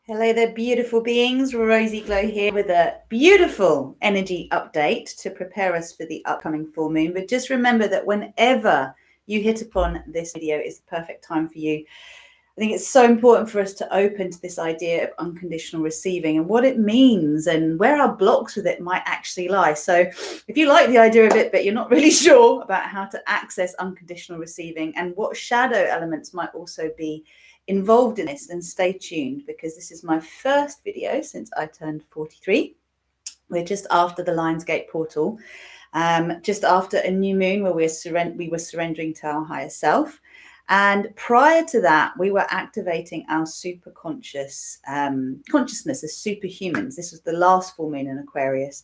Hello there, beautiful beings. ozyGlow here with a beautiful energy update to prepare us for the upcoming full moon. But just remember that whenever you hit upon this video is the perfect time for you. I think it's so important for us to open to this idea of unconditional receiving and what it means and where our blocks with it might actually lie. So if you like the idea of it, but you're not really sure about how to access unconditional receiving and what shadow elements might also be involved in this, then stay tuned, because this is my first video since I turned 43. We're just after the Lionsgate portal, just after a new moon where we were surrendering to our higher self. And prior to that, we were activating our super conscious consciousness as superhumans. This was the last full moon in Aquarius,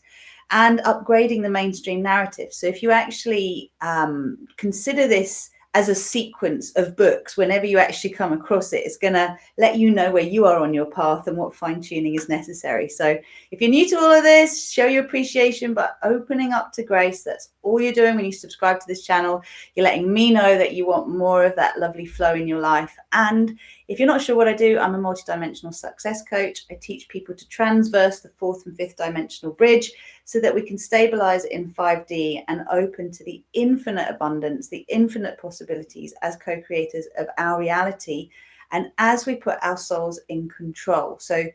and upgrading the mainstream narrative. So if you actually consider this as a sequence of books, whenever you actually come across it, it's going to let you know where you are on your path and what fine-tuning is necessary. So if you're new to all of this, show your appreciation by opening up to grace. That's all you're doing when you subscribe to this channel. You're letting me know that you want more of that lovely flow in your life. And if you're not sure what I do, I'm a multidimensional success coach. I teach people to transverse the 4th and 5th dimensional bridge so that we can stabilize in 5D and open to the infinite abundance, the infinite possibilities as co-creators of our reality, and as we put our souls in control. So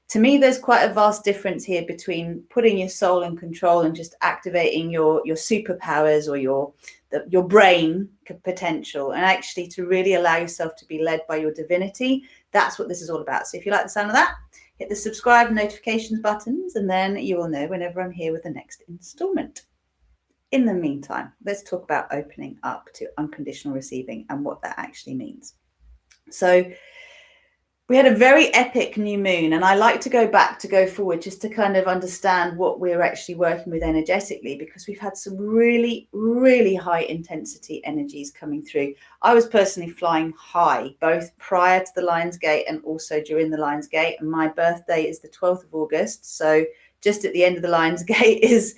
to me, there's quite a vast difference here between putting your soul in control and just activating your superpowers or your brain potential, and actually to really allow yourself to be led by your divinity. That's what this is all about. So if you like the sound of that, hit the subscribe and notifications buttons, and then you will know whenever I'm here with the next installment. In the meantime, let's talk about opening up to unconditional receiving and what that actually means. So we had a very epic new moon, and I like to go forward just to kind of understand what we're actually working with energetically, because we've had some really, really high intensity energies coming through. I was personally flying high, both prior to the Lionsgate and also during the Lionsgate. And my birthday is the 12th of August. So just at the end of the Lionsgate is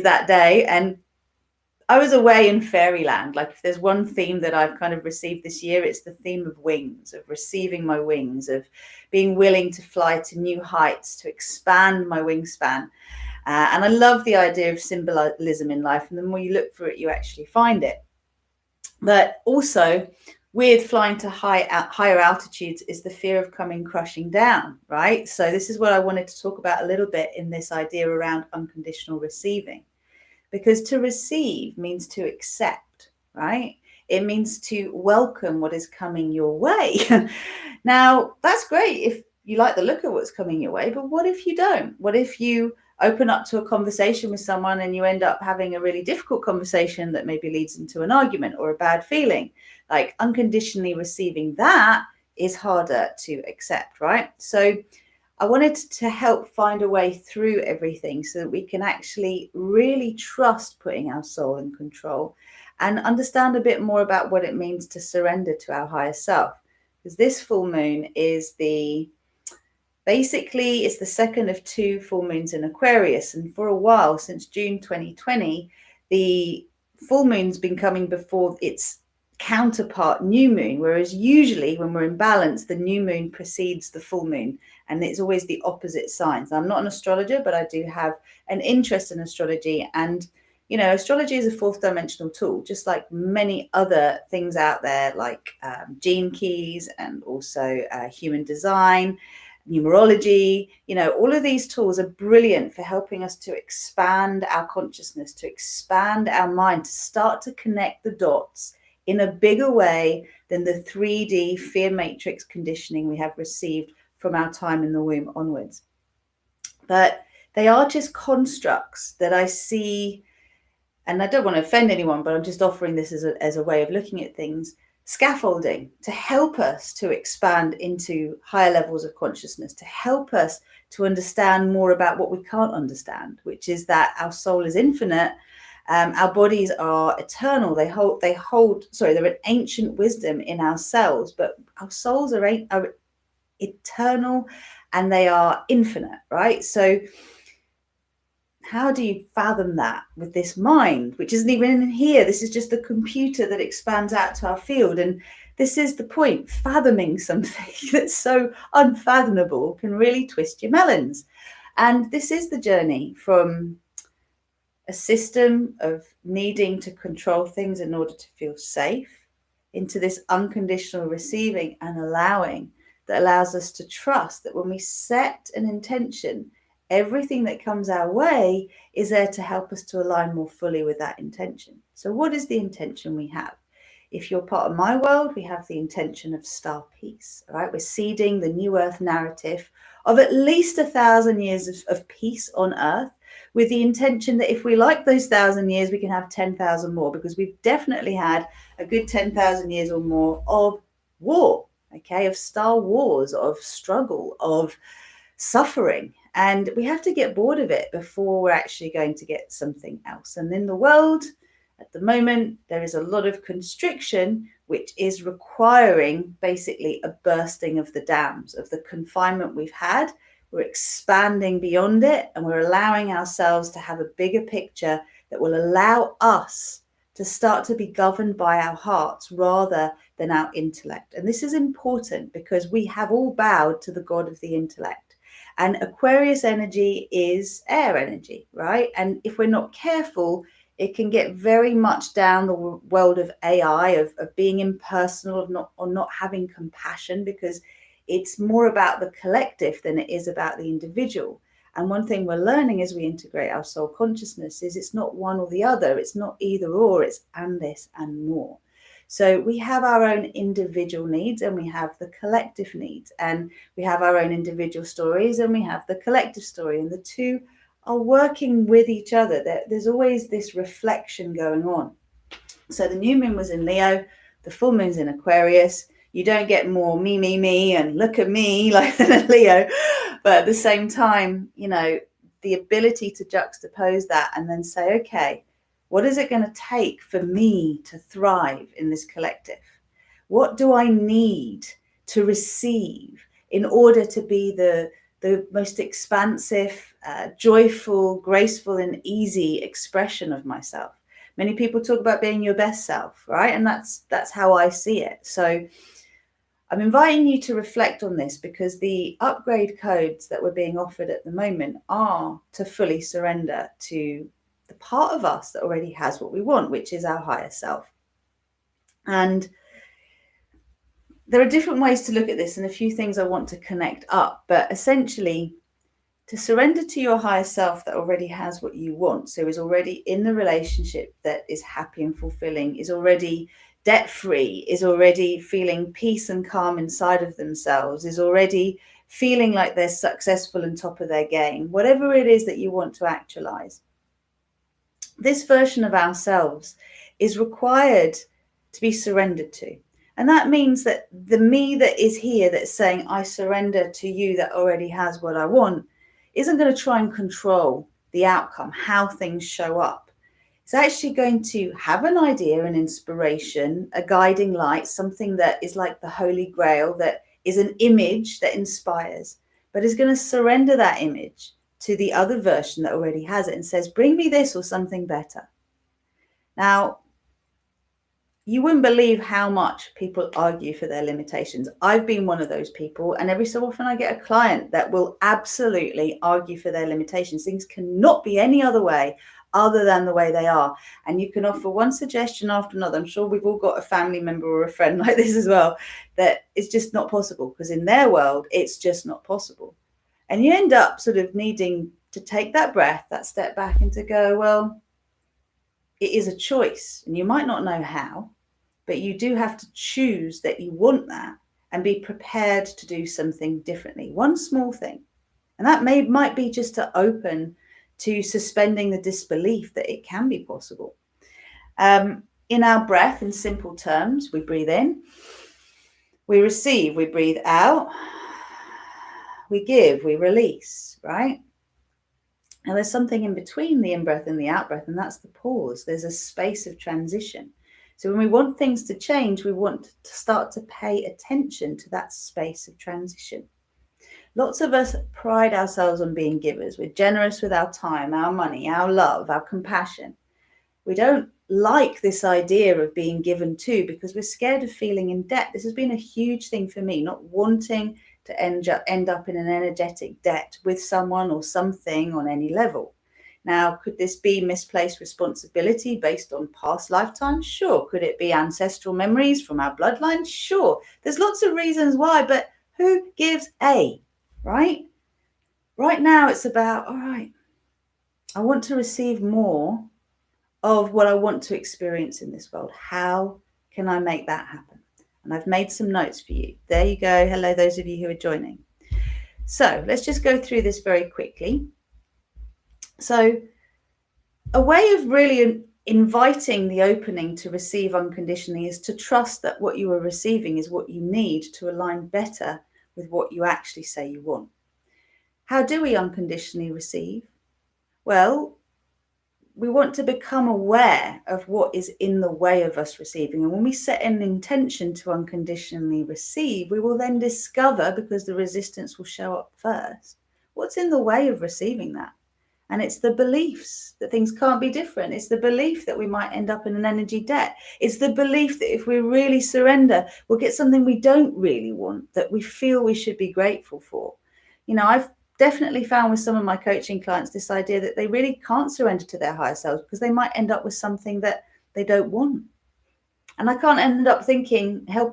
that day. And I was away in fairyland. Like, if there's one theme that I've kind of received this year, it's the theme of wings, of receiving my wings, of being willing to fly to new heights, to expand my wingspan. And I love the idea of symbolism in life. And the more you look for it, you actually find it. But also with flying to higher altitudes is the fear of coming crashing down, right? So this is what I wanted to talk about a little bit in this idea around unconditional receiving. Because to receive means to accept, right? It means to welcome what is coming your way. Now, that's great if you like the look of what's coming your way, but what if you don't? What if you open up to a conversation with someone and you end up having a really difficult conversation that maybe leads into an argument or a bad feeling? Like, unconditionally receiving that is harder to accept, right? So I wanted to help find a way through everything so that we can actually really trust putting our soul in control and understand a bit more about what it means to surrender to our higher self. Because this full moon is basically it's the second of 2 full moons in Aquarius. And for a while, since June 2020, the full moon's been coming before its counterpart new moon, whereas usually when we're in balance, the new moon precedes the full moon, and it's always the opposite signs. I'm not an astrologer, but I do have an interest in astrology. And you know, astrology is a 4th dimensional tool, just like many other things out there, like gene keys and also human design, numerology. You know, all of these tools are brilliant for helping us to expand our consciousness, to expand our mind, to start to connect the dots in a bigger way than the 3D fear matrix conditioning we have received from our time in the womb onwards. But they are just constructs that I see, and I don't want to offend anyone, but I'm just offering this as a way of looking at things, scaffolding to help us to expand into higher levels of consciousness, to help us to understand more about what we can't understand, which is that our soul is infinite. Our bodies are eternal. They're an ancient wisdom in our cells, but our souls are eternal and they are infinite, right? So how do you fathom that with this mind, which isn't even in here? This is just the computer that expands out to our field. And This is the point. Fathoming something that's so unfathomable can really twist your melons. And this is the journey from a system of needing to control things in order to feel safe into this unconditional receiving and allowing that allows us to trust that when we set an intention, everything that comes our way is there to help us to align more fully with that intention. So what is the intention we have? If you're part of my world, we have the intention of star peace, right? We're seeding the new earth narrative of at least 1,000 years of peace on earth, with the intention that if we like those 1,000 years, we can have 10,000 more, because we've definitely had a good 10,000 years or more of war, okay, of star wars, of struggle, of suffering. And we have to get bored of it before we're actually going to get something else. And in the world, at the moment, there is a lot of constriction, which is requiring basically a bursting of the dams, of the confinement we've had. We're expanding beyond it, and we're allowing ourselves to have a bigger picture that will allow us to start to be governed by our hearts rather than our intellect. And this is important because we have all bowed to the God of the intellect. And Aquarius energy is air energy, right? And if we're not careful, it can get very much down the world of AI, of being impersonal, of not having compassion, because it's more about the collective than it is about the individual. And one thing we're learning as we integrate our soul consciousness is it's not one or the other. It's not either or, it's and this and more. So we have our own individual needs and we have the collective needs, and we have our own individual stories and we have the collective story, and the two are working with each other. There's always this reflection going on. So the new moon was in Leo, the full moon's in Aquarius. You don't get more me, and look at me like than a Leo. But at the same time, you know, the ability to juxtapose that and then say, okay, what is it going to take for me to thrive in this collective? What do I need to receive in order to be the most expansive, joyful, graceful, and easy expression of myself? Many people talk about being your best self, right? And that's how I see it. So I'm inviting you to reflect on this, because the upgrade codes that we're being offered at the moment are to fully surrender to the part of us that already has what we want, which is our higher self. And there are different ways to look at this and a few things I want to connect up, but essentially to surrender to your higher self that already has what you want, so is already in the relationship that is happy and fulfilling, is already debt-free, is already feeling peace and calm inside of themselves, is already feeling like they're successful and top of their game, whatever it is that you want to actualize. This version of ourselves is required to be surrendered to. And that means that the me that is here that's saying, I surrender to you that already has what I want, isn't going to try and control the outcome, how things show up. It's actually going to have an idea, an inspiration, a guiding light, something that is like the Holy Grail, that is an image that inspires, but is going to surrender that image to the other version that already has it and says, bring me this or something better. Now, you wouldn't believe how much people argue for their limitations. I've been one of those people, and every so often I get a client that will absolutely argue for their limitations. Things cannot be any other way other than the way they are. And you can offer one suggestion after another. I'm sure we've all got a family member or a friend like this as well, that it's just not possible, because in their world, it's just not possible. And you end up sort of needing to take that breath, that step back, and to go, well, it is a choice, and you might not know how, but you do have to choose that you want that and be prepared to do something differently. One small thing. And that might be just to open to suspending the disbelief that it can be possible. In our breath, in simple terms, we breathe in, we receive, we breathe out, we give, we release, right? Now there's something in between the in-breath and the out-breath, and that's the pause. There's a space of transition. So when we want things to change, we want to start to pay attention to that space of transition. Lots of us pride ourselves on being givers. We're generous with our time, our money, our love, our compassion. We don't like this idea of being given to, because we're scared of feeling in debt. This has been a huge thing for me, not wanting to end up in an energetic debt with someone or something on any level. Now, could this be misplaced responsibility based on past lifetimes? Sure. Could it be ancestral memories from our bloodline? Sure. There's lots of reasons why, but who gives a, right? Right now, it's about, all right, I want to receive more of what I want to experience in this world. How can I make that happen? And I've made some notes for you. There you go. Hello, those of you who are joining. So let's just go through this very quickly. So a way of really inviting the opening to receive unconditionally is to trust that what you are receiving is what you need to align better with what you actually say you want. How do we unconditionally receive? Well, we want to become aware of what is in the way of us receiving. And when we set an intention to unconditionally receive, we will then discover, because the resistance will show up first, what's in the way of receiving that. And it's the beliefs that things can't be different. It's the belief that we might end up in an energy debt. It's the belief that if we really surrender, we'll get something we don't really want, that we feel we should be grateful for. You know, I've definitely found with some of my coaching clients this idea that they really can't surrender to their higher selves because they might end up with something that they don't want. And I can't end up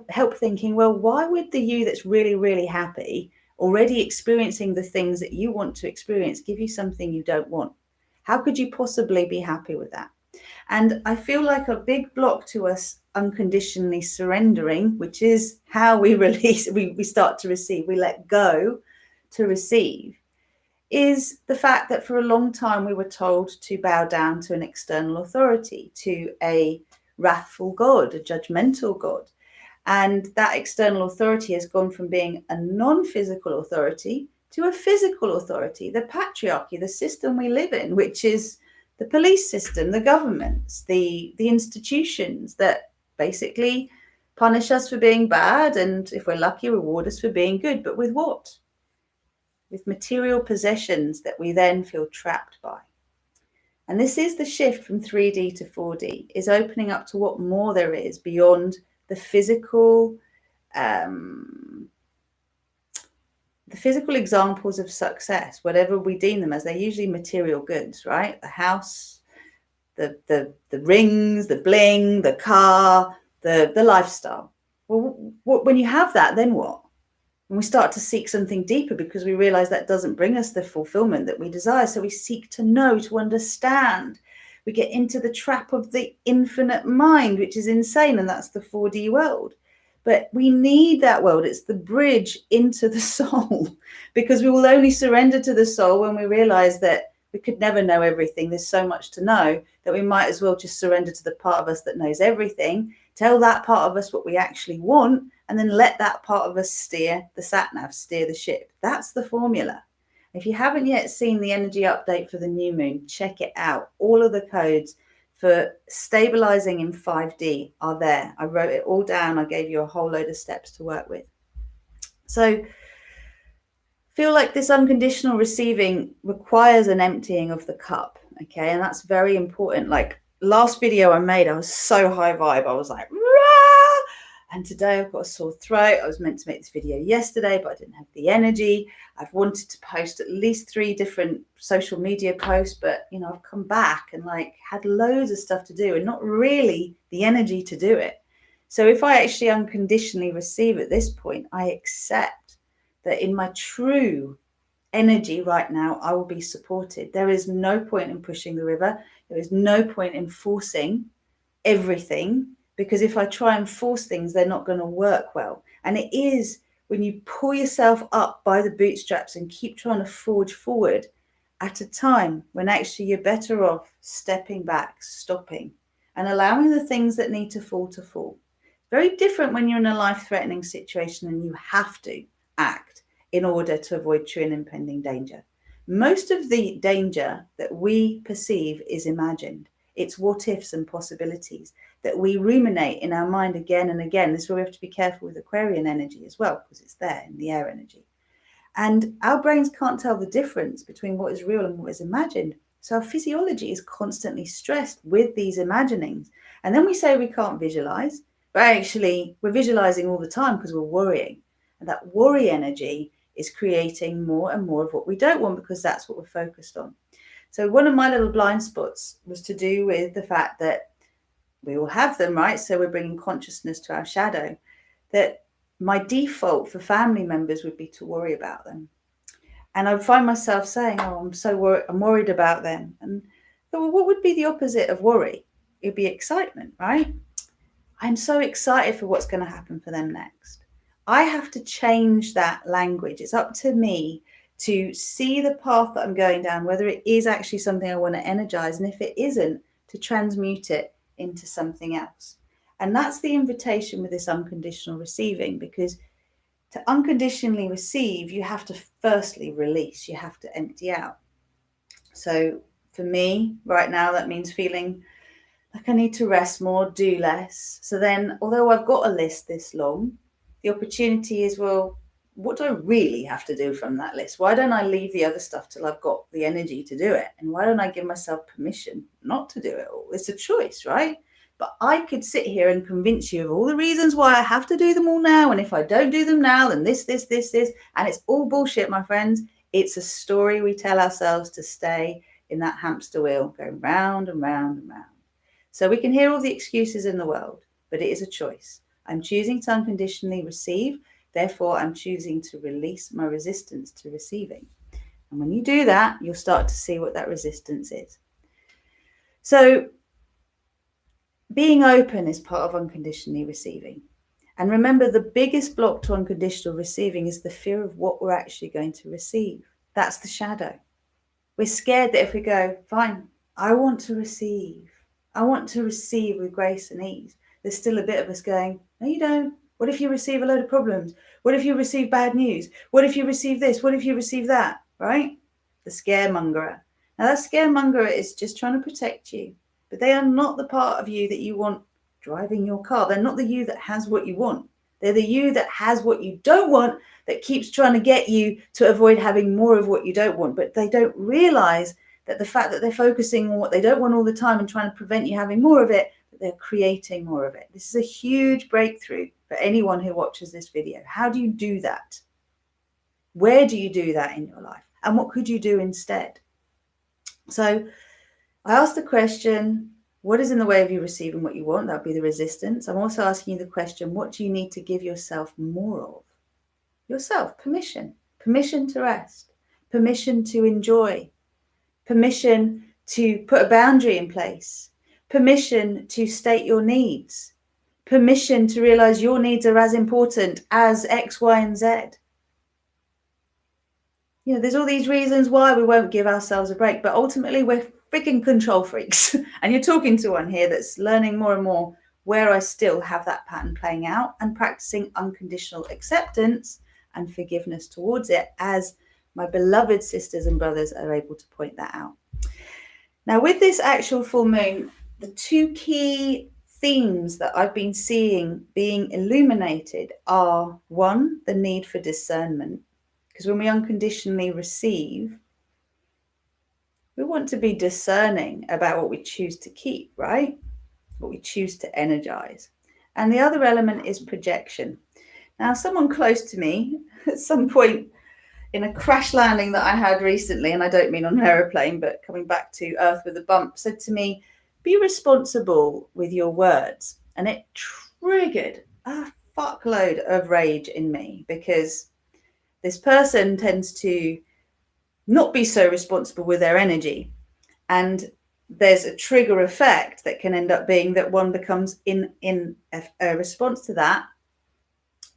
help thinking, well, why would the you that's really, really happy, already experiencing the things that you want to experience, give you something you don't want? How could you possibly be happy with that? And I feel like a big block to us unconditionally surrendering, which is how we release, we start to receive, we let go to receive, is the fact that for a long time we were told to bow down to an external authority, to a wrathful God, a judgmental God. And that external authority has gone from being a non-physical authority to a physical authority, the patriarchy, the system we live in, which is the police system, the governments, the institutions that basically punish us for being bad and, if we're lucky, reward us for being good. But with what? With material possessions that we then feel trapped by. And this is the shift from 3D to 4D, is opening up to what more there is beyond the physical examples of success, whatever we deem them as. They're usually material goods, right? The house, the rings, the bling, the car, the lifestyle. Well, when you have that, then what? And we start to seek something deeper because we realize that doesn't bring us the fulfillment that we desire. So we seek to know, to understand. We get into the trap of the infinite mind, which is insane. And that's the 4D world. But we need that world. It's the bridge into the soul, because we will only surrender to the soul when we realize that we could never know everything. There's so much to know that we might as well just surrender to the part of us that knows everything, tell that part of us what we actually want, and then let that part of us steer the sat-nav, steer the ship. That's the formula. If you haven't yet seen the energy update for the new moon, check it out. All of the codes for stabilizing in 5D are there. I wrote it all down. I gave you a whole load of steps to work with. So feel like this unconditional receiving requires an emptying of the cup. Okay. And that's very important. Like last video I made, I was so high vibe. I was like, rah! And today I've got a sore throat. I was meant to make this video yesterday, but I didn't have the energy. I've wanted to post at least 3 different social media posts, but you know, I've come back and like had loads of stuff to do and not really the energy to do it. So if I actually unconditionally receive at this point, I accept that in my true energy right now, I will be supported. There is no point in pushing the river. There is no point in forcing everything, because if I try and force things, they're not going to work well. And it is when you pull yourself up by the bootstraps and keep trying to forge forward at a time when actually you're better off stepping back, stopping, and allowing the things that need to fall to fall. Very different when you're in a life-threatening situation and you have to act in order to avoid true and impending danger. Most of the danger that we perceive is imagined. It's what ifs and possibilities that we ruminate in our mind again and again. This is where we have to be careful with Aquarian energy as well, because it's there in the air energy. And our brains can't tell the difference between what is real and what is imagined. So our physiology is constantly stressed with these imaginings. And then we say we can't visualize, but actually we're visualizing all the time because we're worrying. And that worry energy is creating more and more of what we don't want because that's what we're focused on. So one of my little blind spots was to do with the fact that we all have them, right? So we're bringing consciousness to our shadow. That my default for family members would be to worry about them. And I would find myself saying, oh, I'm so worried, I'm worried about them. And I thought, well, what would be the opposite of worry? It'd be excitement, right? I'm so excited for what's going to happen for them next. I have to change that language. It's up to me to see the path that I'm going down, whether it is actually something I want to energize. And if it isn't, to transmute it into something else. And that's the invitation with this unconditional receiving, because to unconditionally receive, you have to firstly release, you have to empty out. So for me right now, that means feeling like I need to rest more, do less. So then, although I've got a list this long, the opportunity is, well, what do I really have to do from that list? Why don't I leave the other stuff till I've got the energy to do it? And why don't I give myself permission not to do it all? It's a choice, right? But I could sit here and convince you of all the reasons why I have to do them all now. And if I don't do them now, then this. And it's all bullshit, my friends. It's a story we tell ourselves to stay in that hamster wheel, going round and round and round. So we can hear all the excuses in the world, but it is a choice. I'm choosing to unconditionally receive. Therefore, I'm choosing to release my resistance to receiving. And when you do that, you'll start to see what that resistance is. So being open is part of unconditionally receiving. And remember, the biggest block to unconditional receiving is the fear of what we're actually going to receive. That's the shadow. We're scared that if we go, fine, I want to receive. I want to receive with grace and ease. There's still a bit of us going, no, you don't. What if you receive a load of problems? What if you receive bad news? What if you receive this? What if you receive that? Right? The scaremongerer. Now, that scaremongerer is just trying to protect you, but they are not the part of you that you want driving your car. They're not the you that has what you want. They're the you that has what you don't want, that keeps trying to get you to avoid having more of what you don't want. But they don't realize that the fact that they're focusing on what they don't want all the time and trying to prevent you having more of it, that they're creating more of it. This is a huge breakthrough for anyone who watches this video. How do you do that? Where do you do that in your life? And what could you do instead? So I asked the question, what is in the way of you receiving what you want? That would be the resistance. I'm also asking you the question, what do you need to give yourself more of? Yourself, permission. Permission to rest. Permission to enjoy. Permission to put a boundary in place. Permission to state your needs. Permission to realize your needs are as important as X, Y, and Z. You know, there's all these reasons why we won't give ourselves a break, but ultimately we're freaking control freaks. And you're talking to one here that's learning more and more where I still have that pattern playing out and practicing unconditional acceptance and forgiveness towards it, as my beloved sisters and brothers are able to point that out. Now, with this actual full moon, the two key themes that I've been seeing being illuminated are, one, the need for discernment. Because when we unconditionally receive, we want to be discerning about what we choose to keep, right? What we choose to energize. And the other element is projection. Now, someone close to me at some point in a crash landing that I had recently, and I don't mean on an aeroplane, but coming back to Earth with a bump, said to me, be responsible with your words. And it triggered a fuckload of rage in me, because this person tends to not be so responsible with their energy. And there's a trigger effect that can end up being that one becomes in a response to that,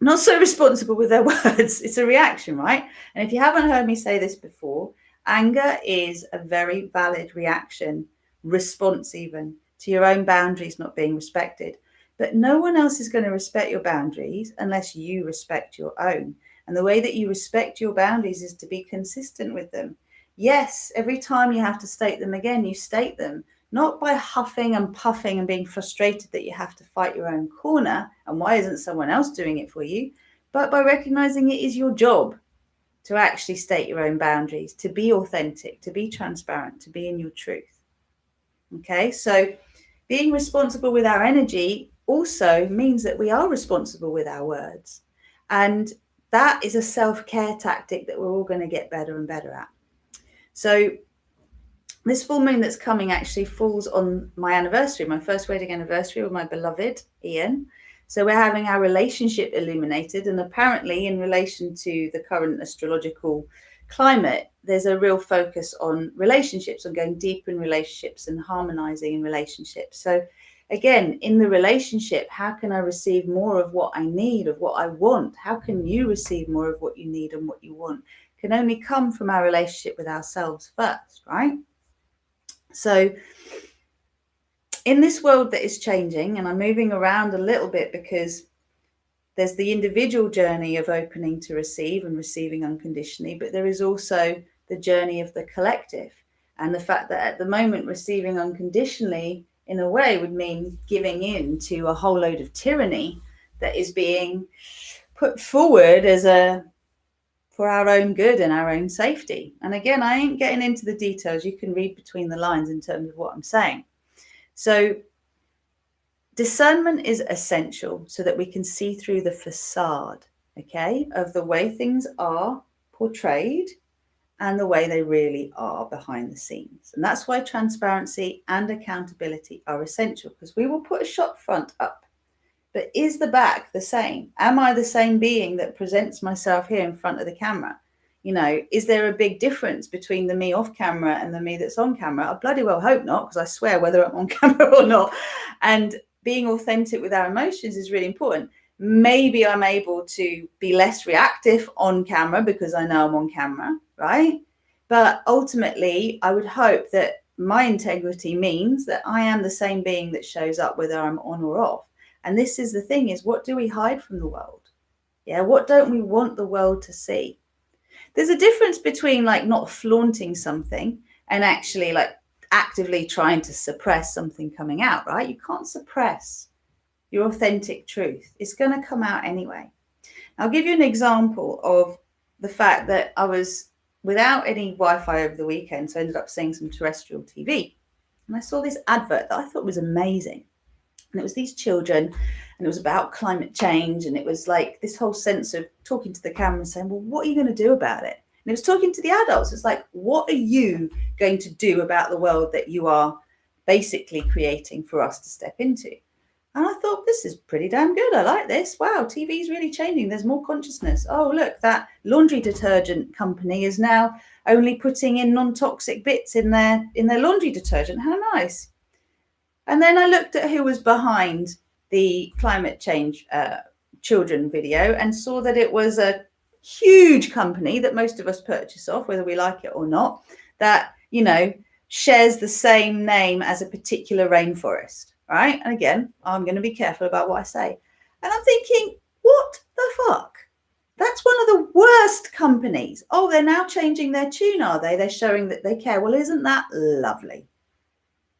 not so responsible with their words. It's a reaction, right? And if you haven't heard me say this before, anger is a very valid reaction, response even, to your own boundaries not being respected. But no one else is going to respect your boundaries unless you respect your own. And the way that you respect your boundaries is to be consistent with them. Yes, every time you have to state them again, you state them, not by huffing and puffing and being frustrated that you have to fight your own corner and why isn't someone else doing it for you, but by recognizing it is your job to actually state your own boundaries, to be authentic, to be transparent, to be in your truth. Okay, so being responsible with our energy also means that we are responsible with our words. And that is a self-care tactic that we're all going to get better and better at. So this full moon that's coming actually falls on my anniversary, my first wedding anniversary with my beloved Ian. So we're having our relationship illuminated, and apparently in relation to the current astrological climate, there's a real focus on relationships, on going deep in relationships and harmonizing in relationships. So again, in the relationship, how can I receive more of what I need, of what I want? How can you receive more of what you need and what you want? It can only come from our relationship with ourselves first, right? So in this world that is changing, and I'm moving around a little bit because there's the individual journey of opening to receive and receiving unconditionally, but there is also the journey of the collective. And the fact that at the moment receiving unconditionally in a way would mean giving in to a whole load of tyranny that is being put forward as for our own good and our own safety. And again, I ain't getting into the details. You can read between the lines in terms of what I'm saying. So discernment is essential so that we can see through the facade, okay, of the way things are portrayed and the way they really are behind the scenes. And that's why transparency and accountability are essential, because we will put a shot front up. But is the back the same? Am I the same being that presents myself here in front of the camera? You know, is there a big difference between the me off camera and the me that's on camera? I bloody well hope not, because I swear whether I'm on camera or not. And being authentic with our emotions is really important. Maybe I'm able to be less reactive on camera because I know I'm on camera, right? But ultimately, I would hope that my integrity means that I am the same being that shows up whether I'm on or off. And this is the thing, is what do we hide from the world? Yeah, what don't we want the world to see? There's a difference between like not flaunting something and actually like actively trying to suppress something coming out, right? You can't suppress your authentic truth. It's going to come out anyway. I'll give you an example of the fact that I was without any Wi-Fi over the weekend, so I ended up seeing some terrestrial TV. And I saw this advert that I thought was amazing. And it was these children, and it was about climate change. And it was like this whole sense of talking to the camera and saying, well, what are you going to do about it? And it was talking to the adults. It's like, what are you going to do about the world that you are basically creating for us to step into? And I thought, this is pretty damn good. I like this. Wow, TV is really changing. There's more consciousness. Oh, look, that laundry detergent company is now only putting in non-toxic bits in their laundry detergent. How nice. And then I looked at who was behind the climate change children video and saw that it was a huge company that most of us purchase off, whether we like it or not, that, you know, shares the same name as a particular rainforest, right? And again, I'm going to be careful about what I say. And I'm thinking, what the fuck? That's one of the worst companies. Oh, they're now changing their tune, are they? They're showing that they care. Well, isn't that lovely?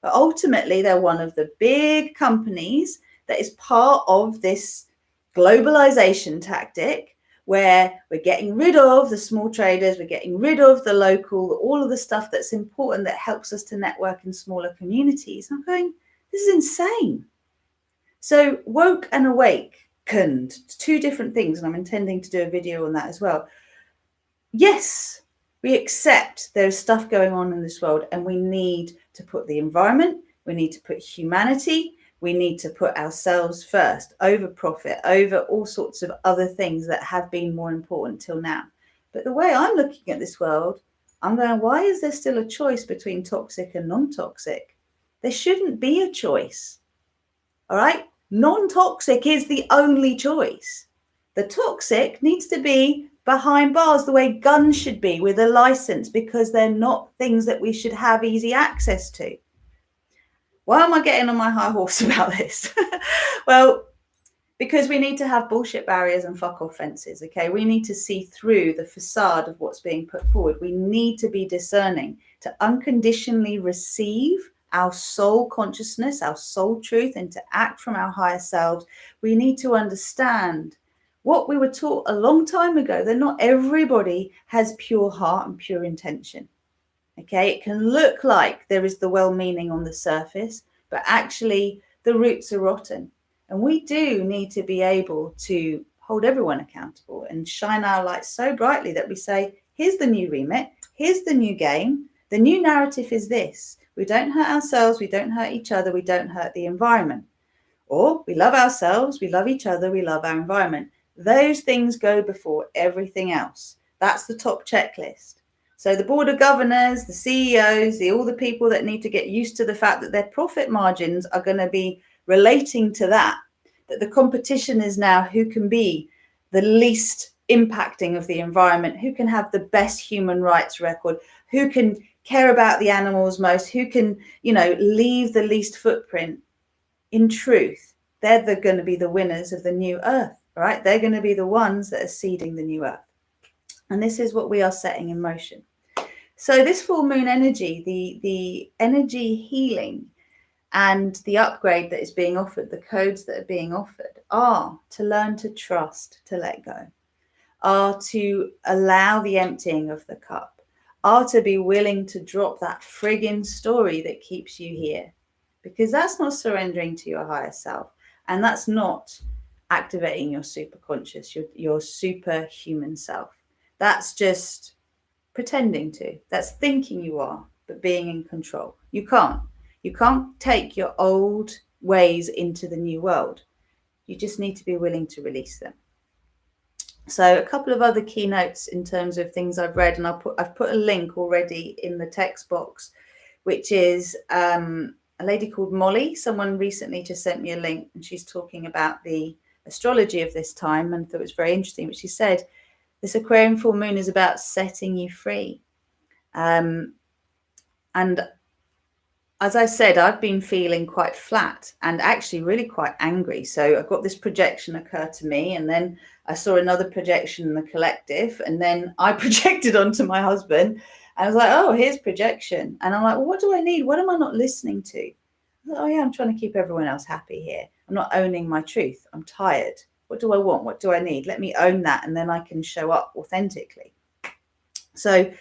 But ultimately, they're one of the big companies that is part of this globalization tactic where we're getting rid of the small traders, we're getting rid of the local, all of the stuff that's important that helps us to network in smaller communities. I'm going, this is insane. So woke and awakened, two different things, and I'm intending to do a video on that as well. Yes, we accept there's stuff going on in this world, and we need to put the environment, we need to put humanity, we need to put ourselves first over profit, over all sorts of other things that have been more important till now. But the way I'm looking at this world, I'm going, why is there still a choice between toxic and non-toxic? There shouldn't be a choice. All right? Non-toxic is the only choice. The toxic needs to be behind bars, the way guns should be, with a license, because they're not things that we should have easy access to. Why am I getting on my high horse about this? Well, because we need to have bullshit barriers and fuck off fences, okay? We need to see through the facade of what's being put forward. We need to be discerning, to unconditionally receive our soul consciousness, our soul truth, and to act from our higher selves. We need to understand what we were taught a long time ago, that not everybody has pure heart and pure intention. Okay, it can look like there is the well-meaning on the surface, but actually the roots are rotten. And we do need to be able to hold everyone accountable and shine our light so brightly that we say, here's the new remit, here's the new game, the new narrative is this. We don't hurt ourselves, we don't hurt each other, we don't hurt the environment. Or we love ourselves, we love each other, we love our environment. Those things go before everything else. That's the top checklist. So the board of governors, the CEOs, all the people that need to get used to the fact that their profit margins are going to be relating to that the competition is now who can be the least impacting of the environment, who can have the best human rights record, who can care about the animals most, who can, leave the least footprint. In truth, they're going to be the winners of the new earth, right? They're going to be the ones that are seeding the new earth. And this is what we are setting in motion. So this full moon energy, the energy healing and the upgrade that is being offered, the codes that are being offered are to learn to trust, to let go, are to allow the emptying of the cup, are to be willing to drop that friggin' story that keeps you here. Because that's not surrendering to your higher self. And that's not activating your superconscious, your superhuman self. That's just pretending to. That's thinking you are, but being in control. You can't take your old ways into the new world. You just need to be willing to release them. So a couple of other keynotes in terms of things I've read, and I've put a link already in the text box, which is a lady called Molly. Someone recently just sent me a link, and she's talking about the astrology of this time, and I thought it was very interesting. But she said, this Aquarian full moon is about setting you free. And as I said, I've been feeling quite flat and actually really quite angry. So I've got this projection occur to me, and then I saw another projection in the collective, and then I projected onto my husband. I was like, oh, here's projection. And I'm like, well, what do I need? What am I not listening to? I thought, oh, yeah, I'm trying to keep everyone else happy here. I'm not owning my truth. I'm tired. What do I want? What do I need? Let me own that, and then I can show up authentically. So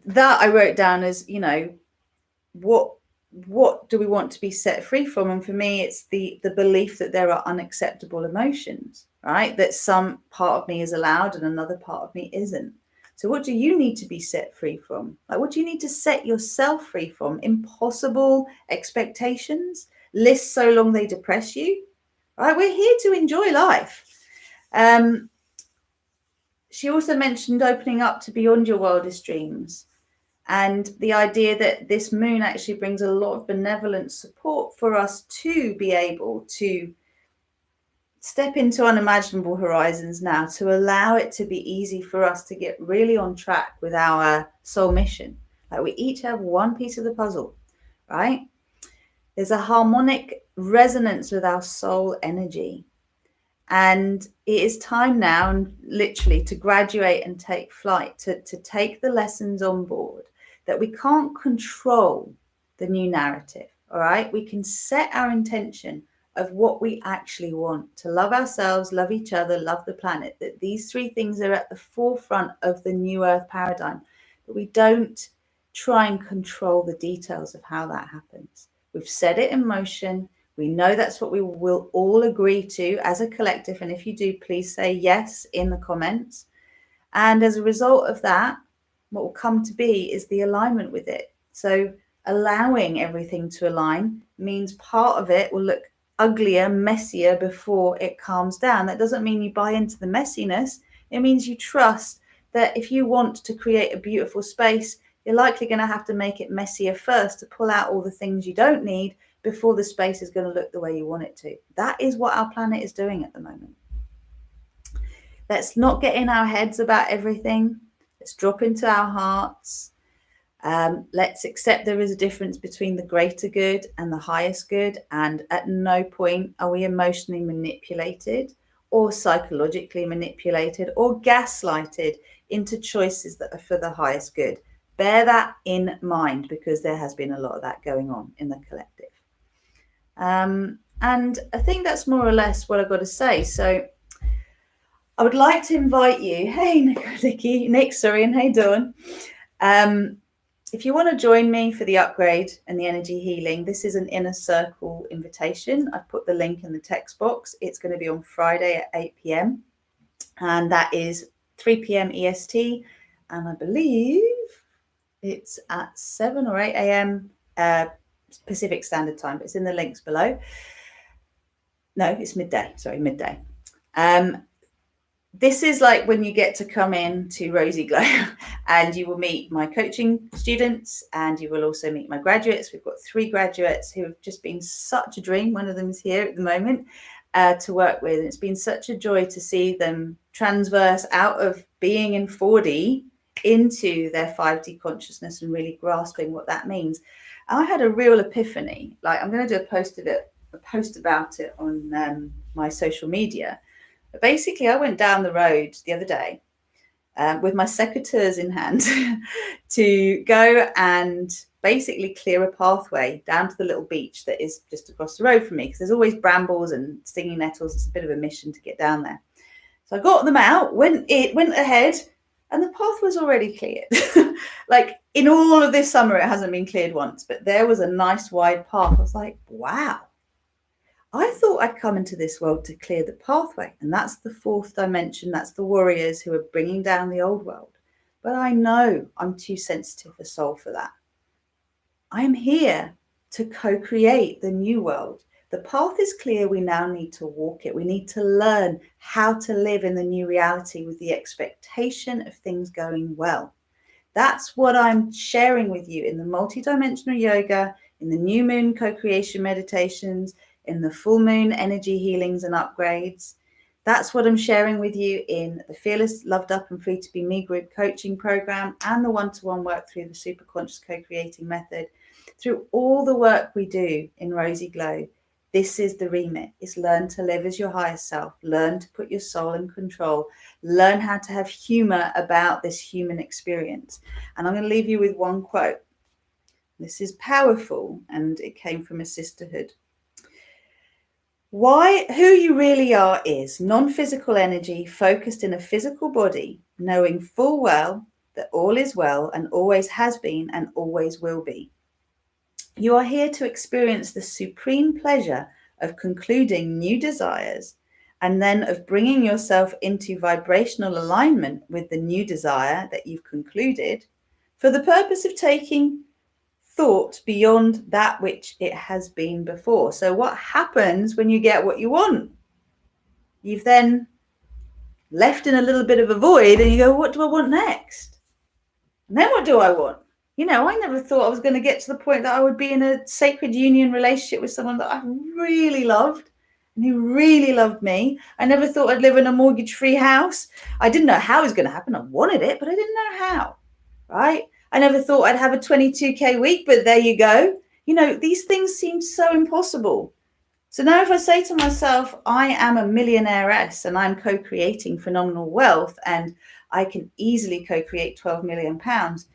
that I wrote down as, what do we want to be set free from? And for me, it's the belief that there are unacceptable emotions, right? That some part of me is allowed and another part of me isn't. So what do you need to be set free from? Like, what do you need to set yourself free from? Impossible expectations, lists so long they depress you, right? We're here to enjoy life. She also mentioned opening up to beyond your wildest dreams, and the idea that this moon actually brings a lot of benevolent support for us to be able to step into unimaginable horizons now, to allow it to be easy for us to get really on track with our soul mission. Like, we each have one piece of the puzzle, right? There's a harmonic resonance with our soul energy. And it is time now, literally, to graduate and take flight, to take the lessons on board, that we can't control the new narrative, all right? We can set our intention of what we actually want, to love ourselves, love each other, love the planet, that these three things are at the forefront of the new earth paradigm. But we don't try and control the details of how that happens. We've set it in motion. We know that's what we will all agree to as a collective. And if you do, please say yes in the comments. And as a result of that, what will come to be is the alignment with it. So allowing everything to align means part of it will look uglier, messier before it calms down. That doesn't mean you buy into the messiness. It means you trust that if you want to create a beautiful space, you're likely going to have to make it messier first to pull out all the things you don't need before the space is going to look the way you want it to. That is what our planet is doing at the moment. Let's not get in our heads about everything. Let's drop into our hearts. Let's accept there is a difference between the greater good and the highest good. And at no point are we emotionally manipulated or psychologically manipulated or gaslighted into choices that are for the highest good. Bear that in mind, because there has been a lot of that going on in the collective. And I think that's more or less what I've got to say. So I would like to invite you, hey Nick, and hey Dawn. If you want to join me for the upgrade and the energy healing, this is an inner circle invitation. I've put the link in the text box. It's going to be on Friday at 8 p.m. and that is 3 p.m. EST. And I believe it's at 7 or 8 a.m. Pacific Standard Time, but it's in the links below. No, it's midday. Sorry, midday. This is like when you get to come in to ozyGlow and you will meet my coaching students and you will also meet my graduates. We've got 3 graduates who have just been such a dream. One of them is here at the moment to work with. And it's been such a joy to see them transverse out of being in 4D into their 5D consciousness and really grasping what that means. I had a real epiphany. Like, I'm going to do a post about it on my social media. But basically, I went down the road the other day with my secateurs in hand to go and basically clear a pathway down to the little beach that is just across the road from me, because there's always brambles and stinging nettles. It's a bit of a mission to get down there. So I got them out, went ahead, and the path was already cleared. Like, in all of this summer, it hasn't been cleared once, but there was a nice wide path. I was like, wow. I thought I'd come into this world to clear the pathway, and that's the 4th dimension. That's the warriors who are bringing down the old world. But I know I'm too sensitive a soul for that. I'm here to co-create the new world. The path is clear. We now need to walk it. We need to learn how to live in the new reality with the expectation of things going well. That's what I'm sharing with you in the multidimensional yoga, in the new moon co-creation meditations, in the full moon energy healings and upgrades. That's what I'm sharing with you in the Fearless, Loved Up and Free to Be Me group coaching program and the one-to-one work through the super conscious co-creating method. Through all the work we do in ozyGlow, this is the remit. It's learn to live as your highest self, learn to put your soul in control, learn how to have humor about this human experience. And I'm going to leave you with one quote. This is powerful, and it came from a sisterhood. Who you really are is non-physical energy focused in a physical body, knowing full well that all is well and always has been and always will be. You are here to experience the supreme pleasure of concluding new desires and then of bringing yourself into vibrational alignment with the new desire that you've concluded for the purpose of taking thought beyond that which it has been before. So what happens when you get what you want? You've then left in a little bit of a void and you go, what do I want next? And then what do I want? You know, I never thought I was going to get to the point that I would be in a sacred union relationship with someone that I really loved and who really loved me. I never thought I'd live in a mortgage-free house. I didn't know how it was going to happen. I wanted it, but I didn't know how, right? I never thought I'd have a 22K week, but there you go. You know, these things seem so impossible. So now if I say to myself, I am a millionairess and I'm co-creating phenomenal wealth and I can easily co-create 12 million pounds.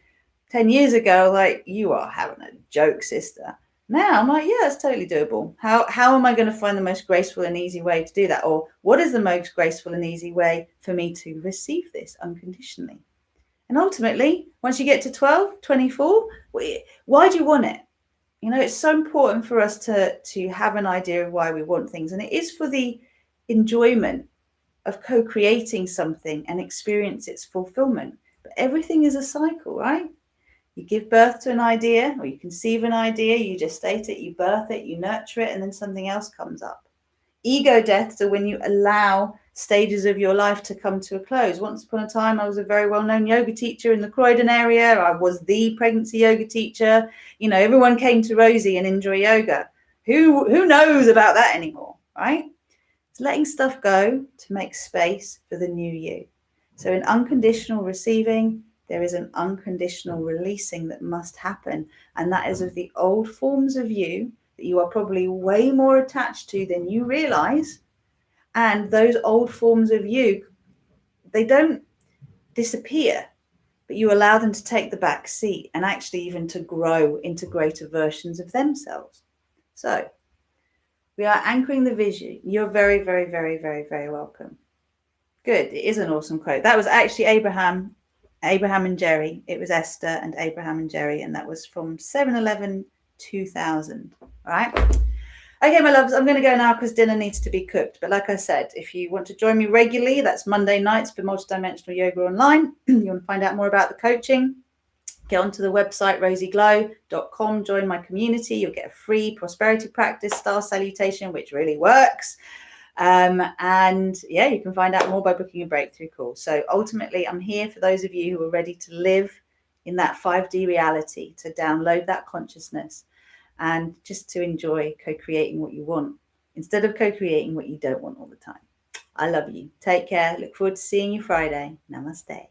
10 years ago, like, you are having a joke, sister. Now I'm like, yeah, it's totally doable. How am I going to find the most graceful and easy way to do that? Or what is the most graceful and easy way for me to receive this unconditionally? And ultimately, once you get to 12, 24, why do you want it? You know, it's so important for us to have an idea of why we want things. And it is for the enjoyment of co-creating something and experience its fulfillment. But everything is a cycle, right? You give birth to an idea, or you conceive an idea, you gestate it, you birth it, you nurture it, and then something else comes up. Ego deaths are when you allow stages of your life to come to a close. Once upon a time, I was a very well-known yoga teacher in the Croydon area. I was the pregnancy yoga teacher. You know, everyone came to Rosie and enjoy yoga. Who knows about that anymore, right? It's letting stuff go to make space for the new you. So in unconditional receiving, there is an unconditional releasing that must happen. And that is of the old forms of you that you are probably way more attached to than you realize. And those old forms of you, they don't disappear, but you allow them to take the back seat and actually even to grow into greater versions of themselves. So we are anchoring the vision. You're very, very, very, very, very welcome. Good. It is an awesome quote. That was actually Abraham and Jerry. It was Esther and Abraham and Jerry, and that was from 7/11/2000. All right. Okay, my loves, I'm going to go now because dinner needs to be cooked. But like I said, if you want to join me regularly, that's Monday nights for Multidimensional Yoga Online. You want to find out more about the coaching, get onto the website rosyglow.com, join my community. You'll get a free prosperity practice star salutation, which really works. And yeah, you can find out more by booking a breakthrough call. So ultimately, I'm here for those of you who are ready to live in that 5D reality, to download that consciousness and just to enjoy co-creating what you want instead of co-creating what you don't want all the time. I love you. Take care. Look forward to seeing you Friday. Namaste.